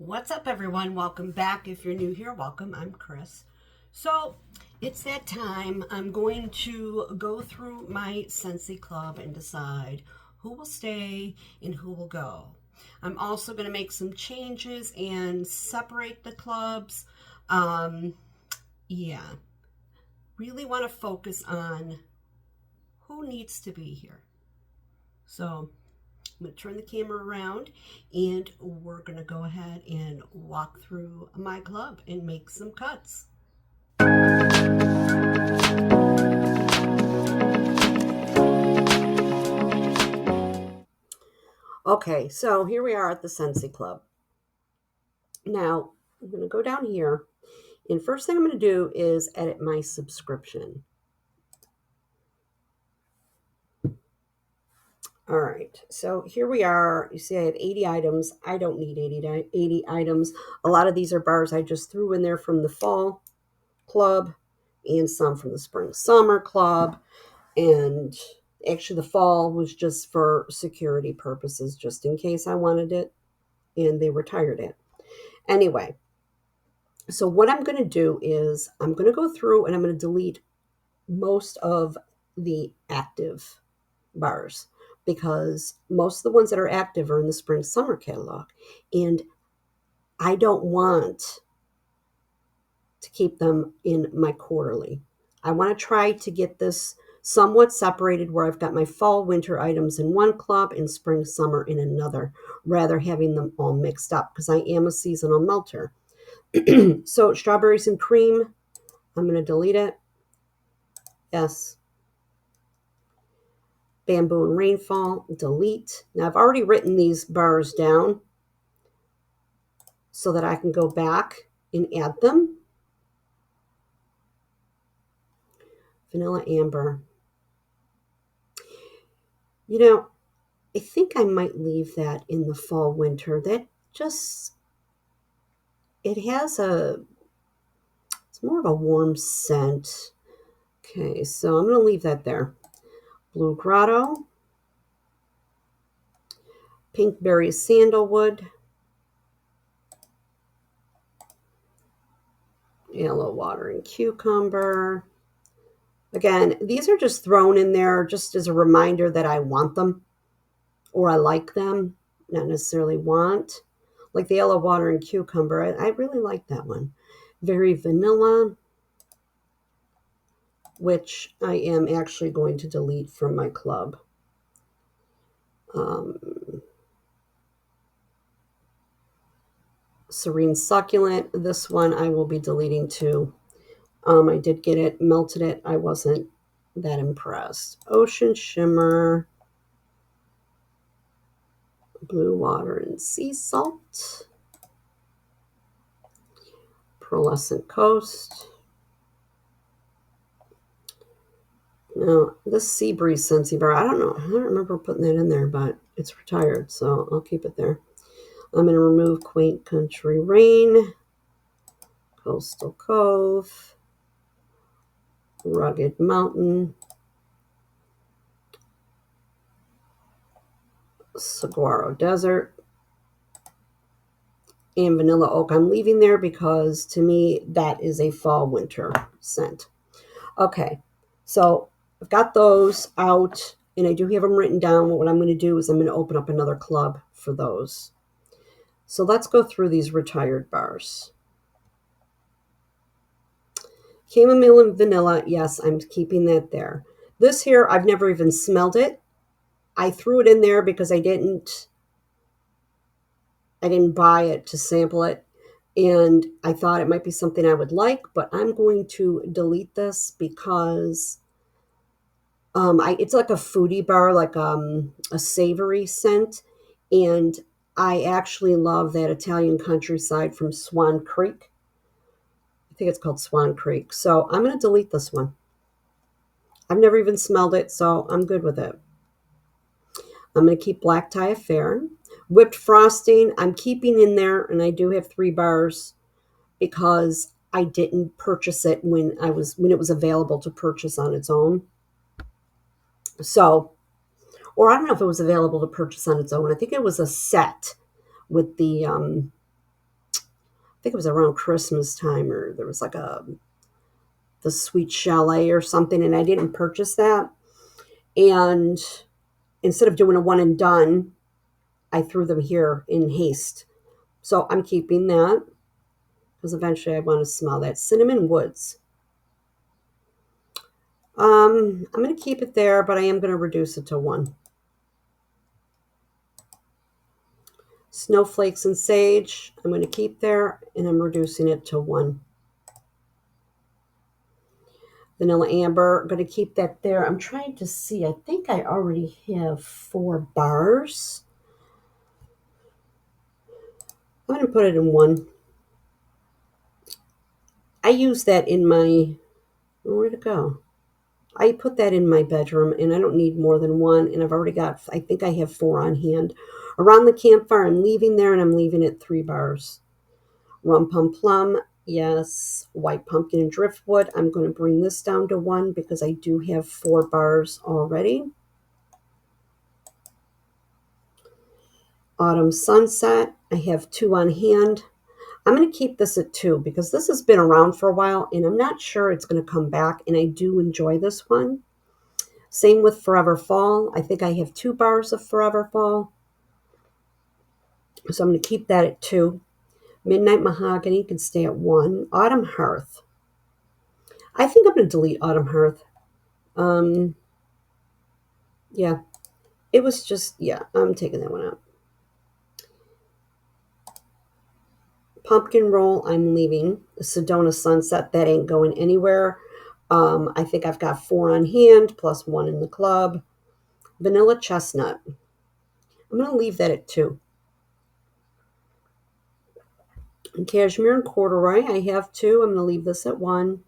What's up, everyone? Welcome back. If you're new here, welcome. I'm Chris. So it's that time. I'm going to go through my Scentsy Club and decide who will stay and who will go. I'm also going to make some changes and separate the clubs. Um, yeah, really want to focus on who needs to be here. So I'm going to turn the camera around and we're going to go ahead and walk through my club and make some cuts. Okay, so here we are at the Scentsy Club. Now, I'm going to go down here, and first thing I'm going to do is edit my subscription. All right, so here we are. You see I have 80 items. I don't need 80 items. A lot of these are bars I just threw in there from the fall club and some from the spring summer club. And actually the fall was just for security purposes, just in case I wanted it, and they retired it. Anyway, so what I'm going to do is I'm going to go through and I'm going to delete most of the active bars because most of the ones that are active are in the spring summer catalog, and I don't want to keep them in my quarterly. I want to try to get this somewhat separated where I've got my fall winter items in one club and spring summer in another, rather having them all mixed up because I am a seasonal melter. So strawberries and cream, I'm going to delete it. Yes. Bamboo and rainfall, delete. Now I've already written these bars down so that I can go back and add them. Vanilla amber. You know, I think I might leave that in the fall winter. That just, it has it's more of a warm scent. Okay, so I'm going to leave that there. Blue Grotto, Pinkberry Sandalwood, Yellow Water and Cucumber. Again, these are just thrown in there just as a reminder that I want them or I like them, not necessarily want. Like the Yellow Water and Cucumber, I really like that one. Very vanilla, which I am actually going to delete from my club. Serene Succulent, this one I will be deleting too. I did get it, melted it. I wasn't that impressed. Ocean Shimmer, Blue Water and Sea Salt, Pearlescent Coast. Now, this Sea Breeze Scentsy bar, I don't remember putting that in there, but it's retired, so I'll keep it there. I'm going to remove Quaint Country Rain, Coastal Cove, Rugged Mountain, Saguaro Desert, and Vanilla Oak. I'm leaving there because to me that is a fall winter scent. Okay, so I've got those out and I do have them written down. What I'm going to do is I'm going to open up another club for those. So let's go through these retired bars. Chamomile and vanilla, yes, I'm keeping that there. This here, I've never even smelled it. I threw it in there because I didn't buy it to sample it, and I thought it might be something I would like, but I'm going to delete this because it's like a foodie bar, like a savory scent, and I actually love that Italian countryside from Swan Creek. I think it's called Swan Creek. So I'm going to delete this one. I've never even smelled it, so I'm good with it. I'm going to keep Black Tie Affair. Whipped frosting, I'm keeping in there, and I do have 3 bars because I didn't purchase it when it was available to purchase on its own. So, or I don't know if it was available to purchase on its own. I think it was a set with the think it was around Christmas time, or there was like the Sweet Chalet or something, and I didn't purchase that. And instead of doing a one and done, I threw them here in haste. So I'm keeping that because eventually I want to smell that. Cinnamon Woods. I'm going to keep it there, but I am going to reduce it to one. Snowflakes and Sage, I'm going to keep there, and I'm reducing it to one. Vanilla Amber, I'm going to keep that there. I'm trying to see. I think I already have 4 bars. I'm going to put it in one. I use that in my, where'd it go? I put that in my bedroom, and I don't need more than one, and I've already got, I think I have 4 on hand. Around the campfire, I'm leaving there, and I'm leaving it 3 bars. Rum Pum Plum, yes. White Pumpkin and Driftwood, I'm going to bring this down to one because I do have 4 bars already. Autumn Sunset, I have 2 on hand. I'm going to keep this at 2 because this has been around for a while, and I'm not sure it's going to come back, and I do enjoy this one. Same with Forever Fall. I think I have 2 bars of Forever Fall. So I'm going to keep that at 2. Midnight Mahogany can stay at 1. Autumn Hearth. I think I'm going to delete Autumn Hearth. Yeah. It was just, yeah, I'm taking that one out. Pumpkin Roll, I'm leaving. Sedona Sunset, that ain't going anywhere. I think I've got 4 on hand, plus 1 in the club. Vanilla Chestnut. I'm going to leave that at 2. And Cashmere and Corduroy, I have 2. I'm going to leave this at 1.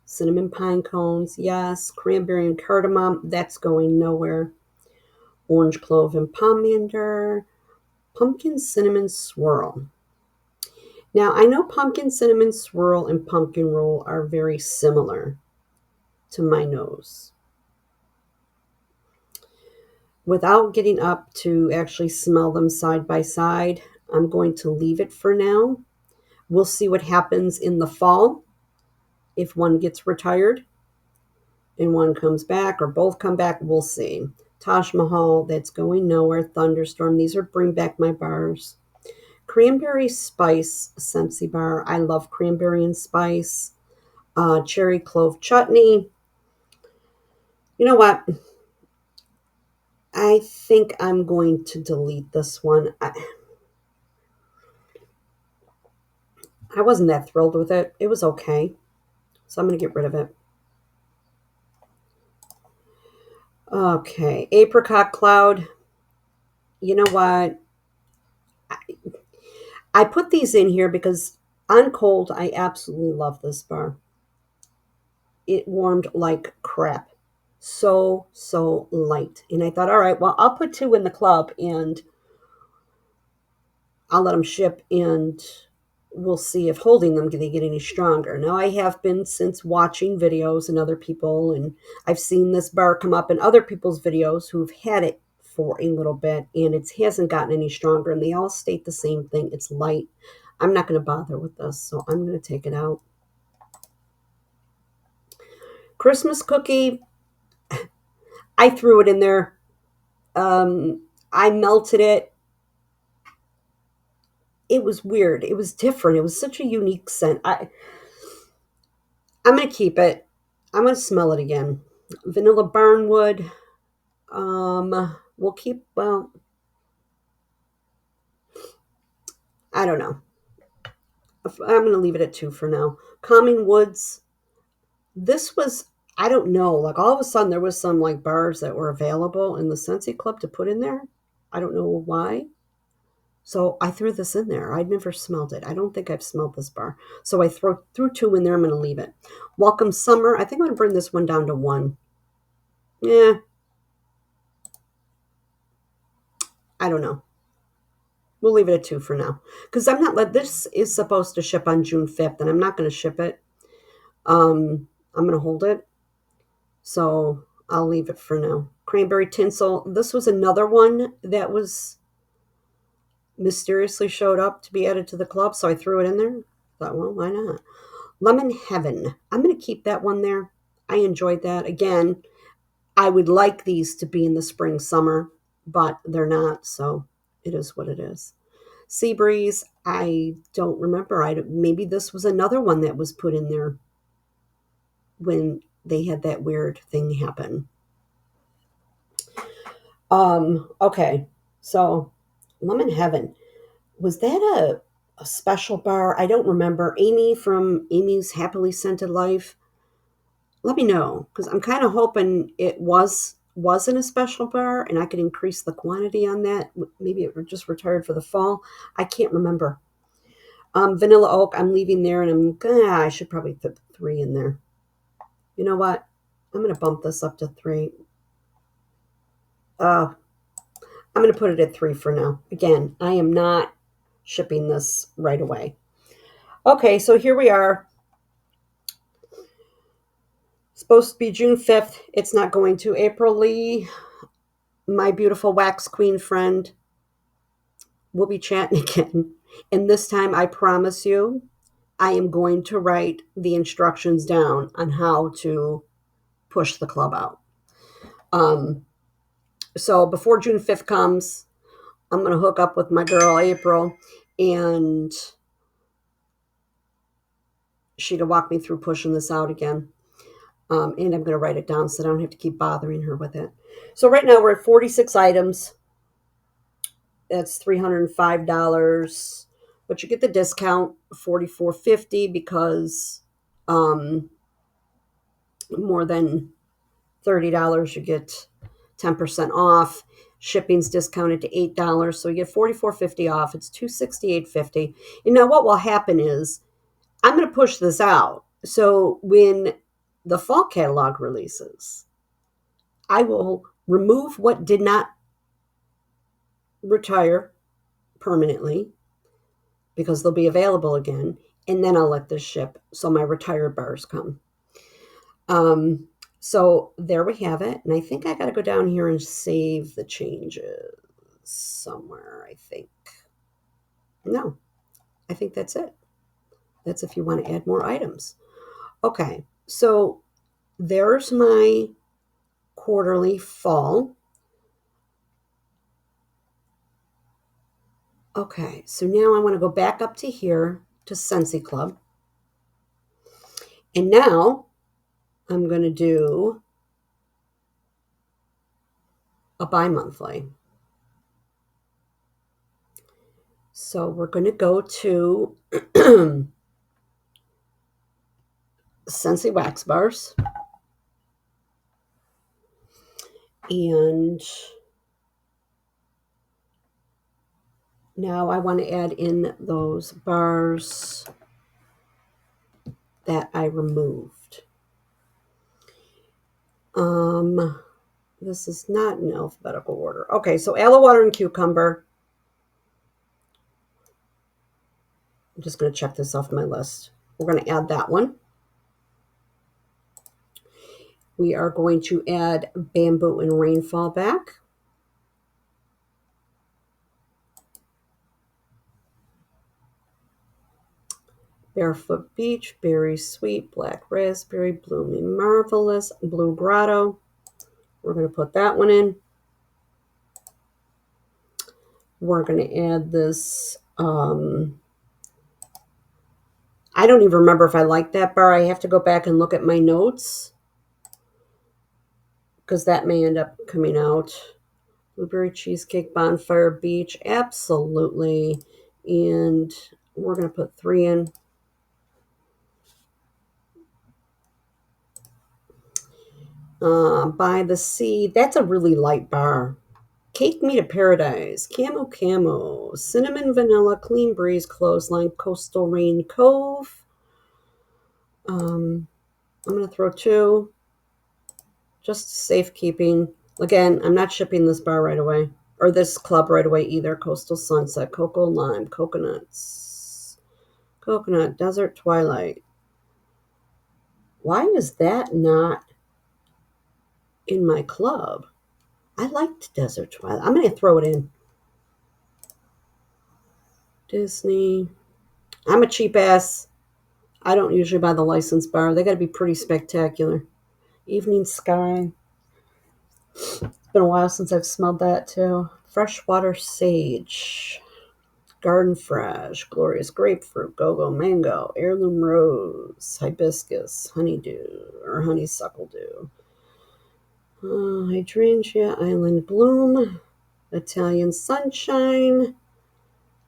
Cinnamon Pine Cones, yes. Cranberry and Cardamom, that's going nowhere. Orange Clove and Pomander. Pumpkin Cinnamon Swirl. Now, I know Pumpkin Cinnamon Swirl and Pumpkin Roll are very similar to my nose. Without getting up to actually smell them side by side, I'm going to leave it for now. We'll see what happens in the fall if one gets retired and one comes back or both come back. We'll see. Taj Mahal, that's going nowhere. Thunderstorm, these are bring back my bars. Cranberry Spice Scentsy bar. I love cranberry and spice. Cherry clove chutney. You know what? I think I'm going to delete this one. I wasn't that thrilled with it. It was okay. So I'm going to get rid of it. Okay. Apricot Cloud. You know what? I put these in here because on cold, I absolutely love this bar. It warmed like crap. So, so light. And I thought, all right, well, I'll put 2 in the club and I'll let them ship and we'll see if holding them, do they get any stronger. Now, I have been since watching videos and other people, and I've seen this bar come up in other people's videos who've had it for a little bit, and it hasn't gotten any stronger, and they all state the same thing. It's light. I'm not going to bother with this, so I'm going to take it out. Christmas cookie, I threw it in there. I melted it. It was weird. It was different. It was such a unique scent. I'm going to keep it. I'm going to smell it again. Vanilla Barnwood. We'll keep, well, I don't know. I'm going to leave it at 2 for now. Calming Woods. This was, I don't know, like all of a sudden there was some like bars that were available in the Scentsy Club to put in there. I don't know why. So I threw this in there. I'd never smelled it. I don't think I've smelled this bar. So I threw 2 in there. I'm going to leave it. Welcome Summer. I think I'm going to bring this one down to 1. Yeah. I don't know. We'll leave it at 2 for now. Because I'm not, this is supposed to ship on June 5th, and I'm not going to ship it. I'm going to hold it. So I'll leave it for now. Cranberry Tinsel. This was another one that was mysteriously showed up to be added to the club, so I threw it in there. Thought, well, why not? Lemon Heaven. I'm going to keep that one there. I enjoyed that. Again, I would like these to be in the spring, summer, but they're not, so it is what it is. Sea Breeze, I don't remember. Maybe this was another one that was put in there when they had that weird thing happen. Okay. So Lemon Heaven. Was that a special bar? I don't remember. Amy from Amy's Happily Scented Life. Let me know because I'm kind of hoping it wasn't a special bar and I could increase the quantity on that. Maybe it just retired for the fall. I can't remember. Vanilla Oak, I'm leaving there, and I should probably put three in there. You know what? I'm gonna bump this up to three. Uh, I'm gonna put it at three for now. Again, I am not shipping this right away. Okay, so here we are. Supposed to be June 5th. It's not going to. April Lee, my beautiful wax queen friend, we'll be chatting again. And this time, I promise you, I am going to write the instructions down on how to push the club out. Um, so before June 5th comes, I'm going to hook up with my girl April, and she to walk me through pushing this out again. And I'm going to write it down so I don't have to keep bothering her with it. So right now we're at 46 items. That's $305, but you get the discount $44.50 because more than $30 you get 10% off. Shipping's discounted to $8, so you get $44.50 off. It's $268.50. And now what will happen is I'm going to push this out. So when the fall catalog releases, I will remove what did not retire permanently because they'll be available again, and then I'll let this ship so my retired bars come. So there we have it, and I think I got to go down here and save the changes somewhere. I think no, I think that's it. That's if you want to add more items. Okay, so there's my quarterly fall. Okay, so now I want to go back up to here to Scentsy Club. And now I'm going to do a bi-monthly. So we're going to go to Scentsy Wax Bars. And now I want to add in those bars that I removed. This is not in alphabetical order. Okay, so aloe water and cucumber. I'm just going to check this off my list. We're going to add that one. We are going to add bamboo and rainfall back. Barefoot Beach, Berry Sweet, Black Raspberry, Bloomy Marvelous, Blue Grotto. We're going to put that one in. We're going to add this. I don't even remember if I like that bar. I have to go back and look at my notes because that may end up coming out. Blueberry Cheesecake, Bonfire Beach, absolutely. And we're going to put 3 in. By the Sea, that's a really light bar. Cake Me to Paradise, Camo, Cinnamon Vanilla, Clean Breeze, Clothesline, Coastal Rain Cove. I'm going to throw 2, just safekeeping. Again, I'm not shipping this bar right away, or this club right away either. Coastal Sunset, Cocoa Lime, Coconut, Desert Twilight. Why is that not in my club? I liked Desert Twilight. I'm going to throw it in. Disney. I'm a cheap ass. I don't usually buy the licensed bar. They got to be pretty spectacular. Evening Sky. It's been a while since I've smelled that too. Freshwater Sage. Garden Fresh. Glorious Grapefruit. Go-Go Mango. Heirloom Rose. Hibiscus. Honeydew or Honeysuckle Dew. Hydrangea Island Bloom. Italian Sunshine.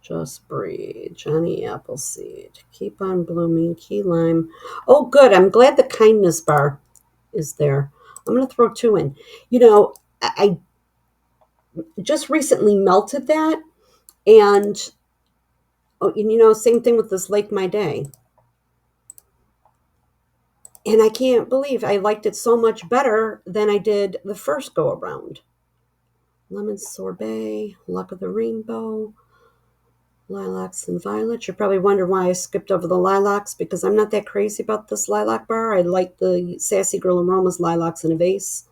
Just Breathe. Johnny Appleseed. Keep on Blooming. Key Lime. Oh, good. I'm glad the Kindness Bar is there. I'm going to throw two in. You know, I just recently melted that. And, oh, you know, same thing with this Lake My Day. And I can't believe I liked it so much better than I did the first go around. Lemon Sorbet. Luck of the Rainbow. Lilacs and violets. You're probably wondering why I skipped over the lilacs because I'm not that crazy about this lilac bar. I like the Sassy Girl Aromas lilacs in a vase.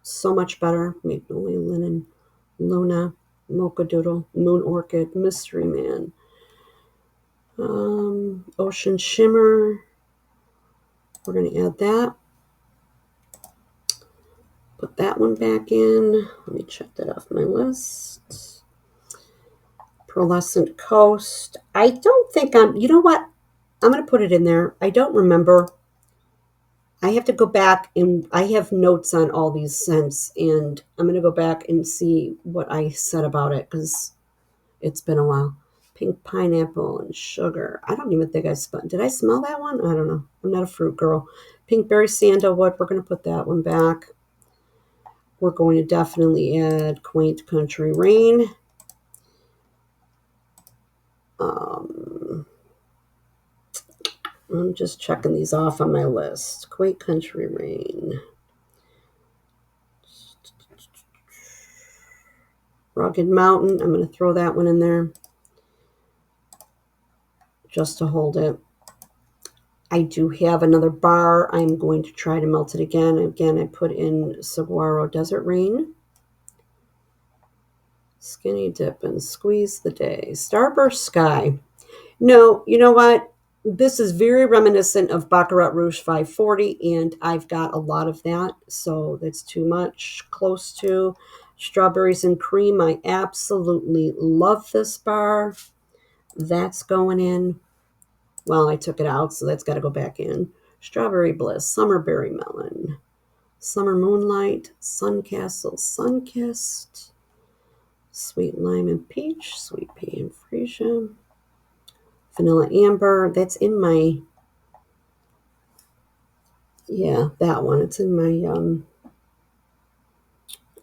So much better. Magnolia Linen, Luna, Mocha Doodle, Moon Orchid, Mystery Man, Ocean Shimmer. We're going to add that. Put that one back in. Let me check that off my list. Pearlescent Coast. I don't think you know what? I'm going to put it in there. I don't remember. I have to go back and I have notes on all these scents, and I'm going to go back and see what I said about it because it's been a while. Pink pineapple and sugar. I don't even think I smelled. Did I smell that one? I don't know. I'm not a fruit girl. Pinkberry sandalwood. We're going to put that one back. We're going to definitely add Quaint Country Rain. I'm just checking these off on my list. Quaint Country Rain. Rugged Mountain. I'm going to throw that one in there just to hold it. I do have another bar. I'm going to try to melt it again. Again, I put in Saguaro Desert Rain. Skinny Dip and Squeeze the Day. Starburst Sky. No, you know what? This is very reminiscent of Baccarat Rouge 540, and I've got a lot of that, so that's too much. Close to Strawberries and Cream. I absolutely love this bar. That's going in. Well, I took it out, so that's got to go back in. Strawberry Bliss, Summer Berry Melon, Summer Moonlight, Sun Castle, Sunkissed, Sweet Lime and Peach, Sweet Pea and Freesia, Vanilla Amber. That's in my, yeah, that one. It's in my,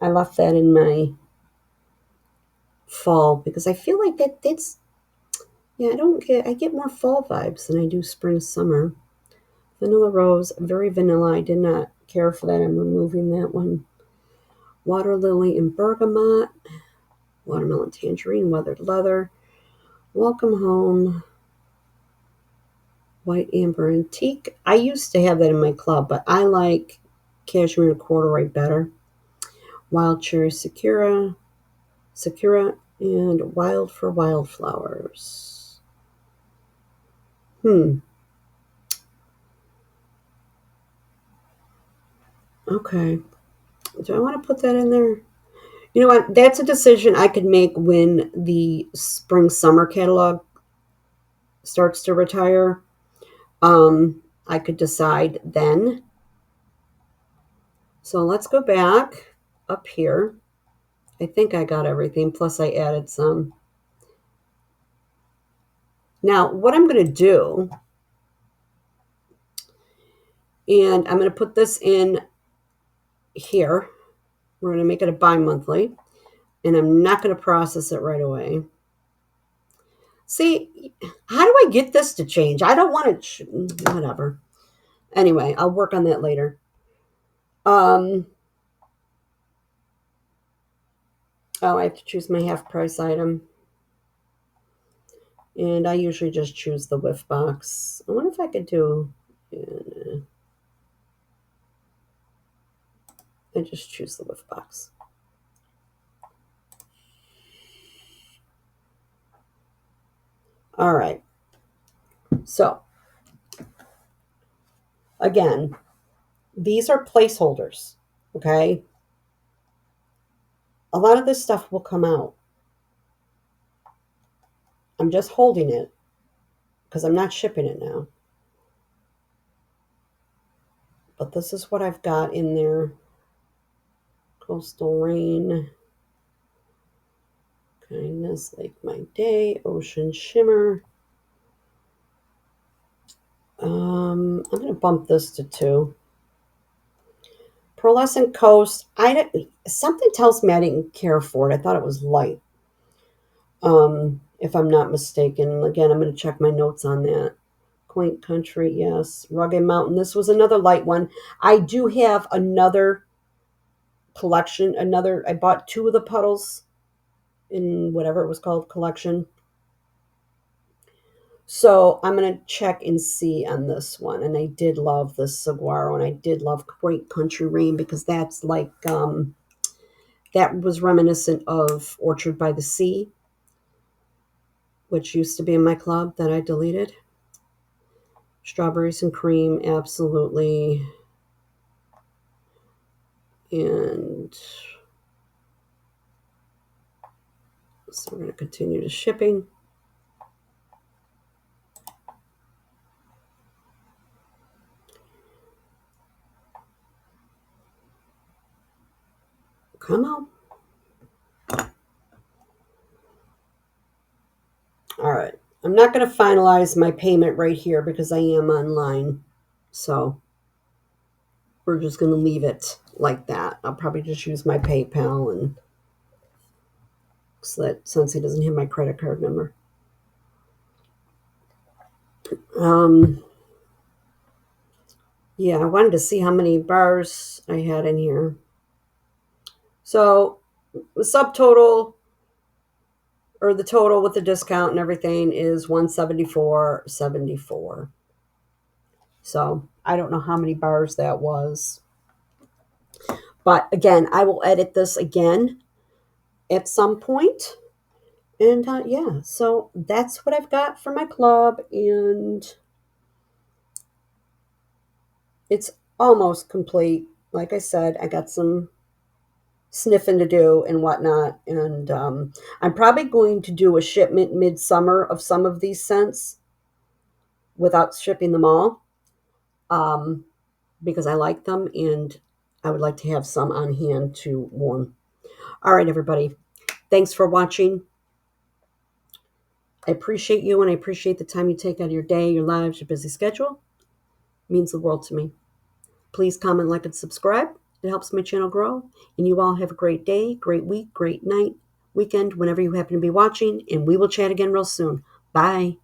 I left that in my fall because I feel like that's, yeah, I get more fall vibes than I do spring, summer. Vanilla Rose, very vanilla. I did not care for that. I'm removing that one. Water Lily and Bergamot, Watermelon Tangerine, Weathered Leather, Welcome Home, White Amber Antique. I used to have that in my club, but I like Cashmere and Corduroy better. Wild Cherry Sakura, and Wild for Wildflowers. Okay. Do I want to put that in there? You know what? That's a decision I could make when the spring summer catalog starts to retire. I could decide then. So let's go back up here. I think I got everything, plus I added some. Now, what I'm going to do, and I'm going to put this in here. We're going to make it a bi-monthly, and I'm not going to process it right away. See, how do I get this to change? I don't want to, whatever. Anyway, I'll work on that later. Oh, I have to choose my half price item. And I usually just choose the whiff box. I wonder if I could do, I just choose the whiff box. All right. So, again, these are placeholders. Okay. A lot of this stuff will come out. I'm just holding it because I'm not shipping it now. But this is what I've got in there. Coastal Rain, Kindness, Lake My Day, Ocean Shimmer. I'm going to bump this to 2. Pearlescent Coast. Something tells me I didn't care for it. I thought it was light. If I'm not mistaken. Again, I'm going to check my notes on that. Quaint Country, yes. Rugged Mountain. This was another light one. I do have another collection. I bought 2 of the puddles in whatever it was called, collection. So I'm going to check and see on this one. And I did love this saguaro, and I did love Great Country Rain because that's like, that was reminiscent of Orchard by the Sea, which used to be in my club that I deleted. Strawberries and Cream, absolutely. And so we're going to continue to shipping. Come on. All right. I'm not going to finalize my payment right here because I am online. So we're just going to leave it like that. I'll probably just use my PayPal, and so that Scentsy doesn't have my credit card number. Yeah, I wanted to see how many bars I had in here. So the subtotal, or the total with the discount and everything, is 174.74. So I don't know how many bars that was. But again, I will edit this again at some point. And yeah, so that's what I've got for my club. And it's almost complete. Like I said, I got some sniffing to do and whatnot. And I'm probably going to do a shipment midsummer of some of these scents without shipping them all, because I like them and I would like to have some on hand to warm. All right, everybody. Thanks for watching. I appreciate you, and I appreciate the time you take out of your day, your lives, your busy schedule. It means the world to me. Please comment, like, and subscribe. It helps my channel grow. And you all have a great day, great week, great night, weekend, whenever you happen to be watching. And we will chat again real soon. Bye.